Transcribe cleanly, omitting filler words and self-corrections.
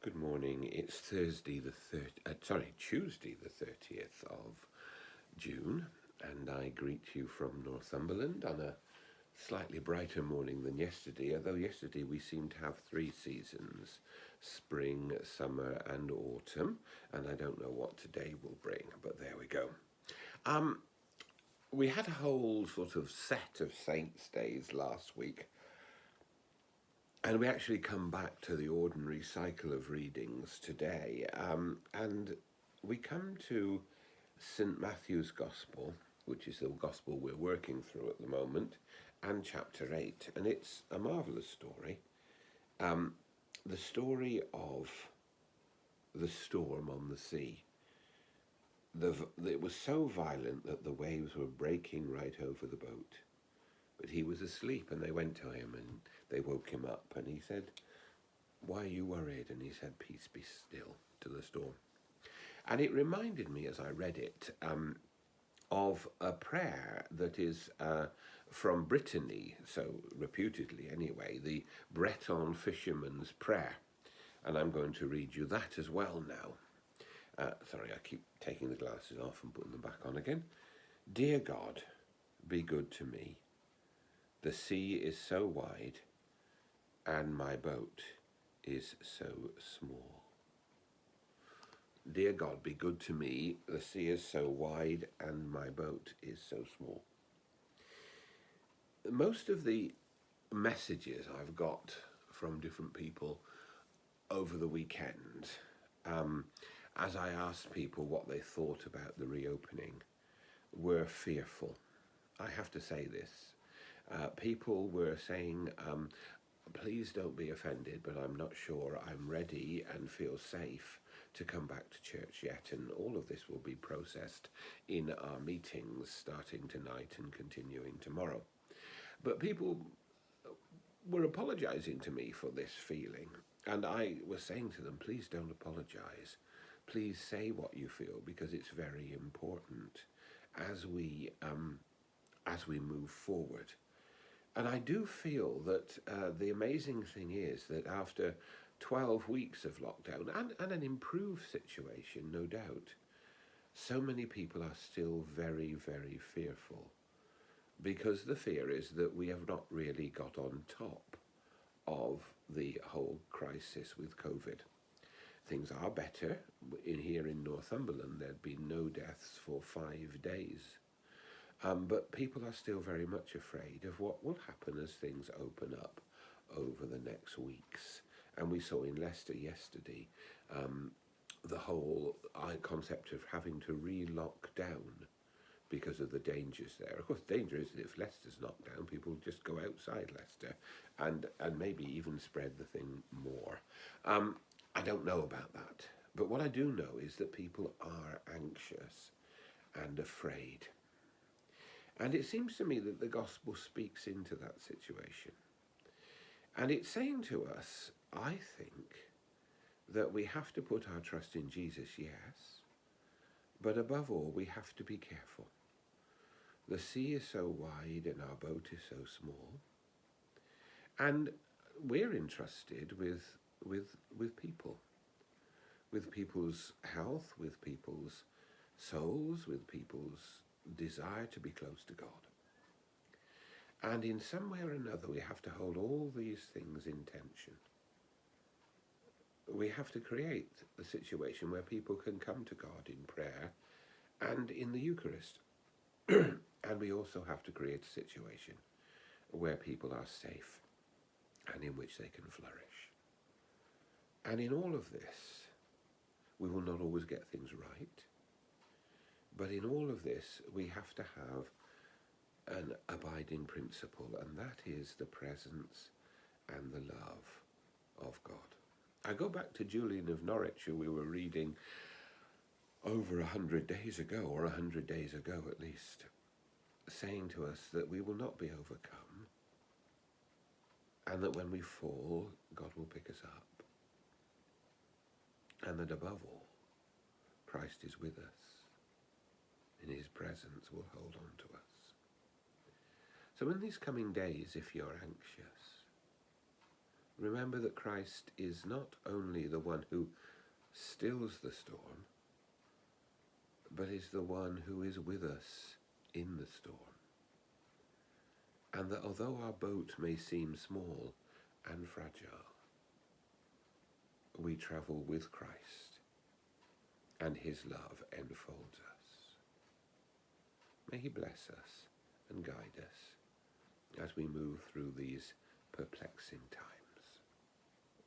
Good morning. It's Tuesday the 30th of June, and I greet you from Northumberland on a slightly brighter morning than yesterday, although yesterday we seemed to have three seasons: spring, summer, and autumn, and I don't know what today will bring, but there we go. We had a whole sort of set of Saints' Days last week, and we actually come back to the ordinary cycle of readings today. And we come to St. Matthew's Gospel, which is the Gospel we're working through at the moment, and chapter 8. And it's a marvellous story. The story of the storm on the sea. It was so violent that the waves were breaking right over the boat. But he was asleep, and they went to him and they woke him up, and he said, "Why are you worried?" And he said, "Peace, be still," to the storm. And it reminded me as I read it of a prayer that is from Brittany, so reputedly anyway, the Breton fisherman's prayer. And I'm going to read you that as well now. Sorry, I keep taking the glasses off and putting them back on again. Dear God, be good to me. The sea is so wide, and my boat is so small. Dear God, be good to me. The sea is so wide, and my boat is so small. Most of the messages I've got from different people over the weekend, as I asked people what they thought about the reopening, were fearful. I have to say this. People were saying, please don't be offended, but I'm not sure I'm ready and feel safe to come back to church yet. And all of this will be processed in our meetings starting tonight and continuing tomorrow. But people were apologizing to me for this feeling. And I was saying to them, please don't apologize. Please say what you feel, because it's very important as we move forward. And I do feel that the amazing thing is that after 12 weeks of lockdown and an improved situation, no doubt, so many people are still very, very fearful, because the fear is that we have not really got on top of the whole crisis with COVID. Things are better. Here in Northumberland, there'd been no deaths for 5 days. But people are still very much afraid of what will happen as things open up over the next weeks. And we saw in Leicester yesterday the whole concept of having to re-lock down because of the dangers there. Of course, the danger is that if Leicester's locked down, people just go outside Leicester and maybe even spread the thing more. I don't know about that. But what I do know is that people are anxious and afraid. And it seems to me that the gospel speaks into that situation. And it's saying to us, I think, that we have to put our trust in Jesus, yes, but above all, we have to be careful. The sea is so wide and our boat is so small. And we're entrusted with people, with people's health, with people's souls, with people's desire to be close to God. And in some way or another, we have to hold all these things in tension. We have to create a situation where people can come to God in prayer and in the Eucharist. And we also have to create a situation where people are safe and in which they can flourish. And in all of this, we will not always get things right. But in all of this, we have to have an abiding principle, and that is the presence and the love of God. I go back to Julian of Norwich, who we were reading over 100 days ago, or 100 days ago at least, saying to us that we will not be overcome, and that when we fall, God will pick us up, and that above all, Christ is with us. In his presence will hold on to us. So in these coming days, if you're anxious, remember that Christ is not only the one who stills the storm, but is the one who is with us in the storm. And that although our boat may seem small and fragile, we travel with Christ, and his love enfolds us. May he bless us and guide us as we move through these perplexing times.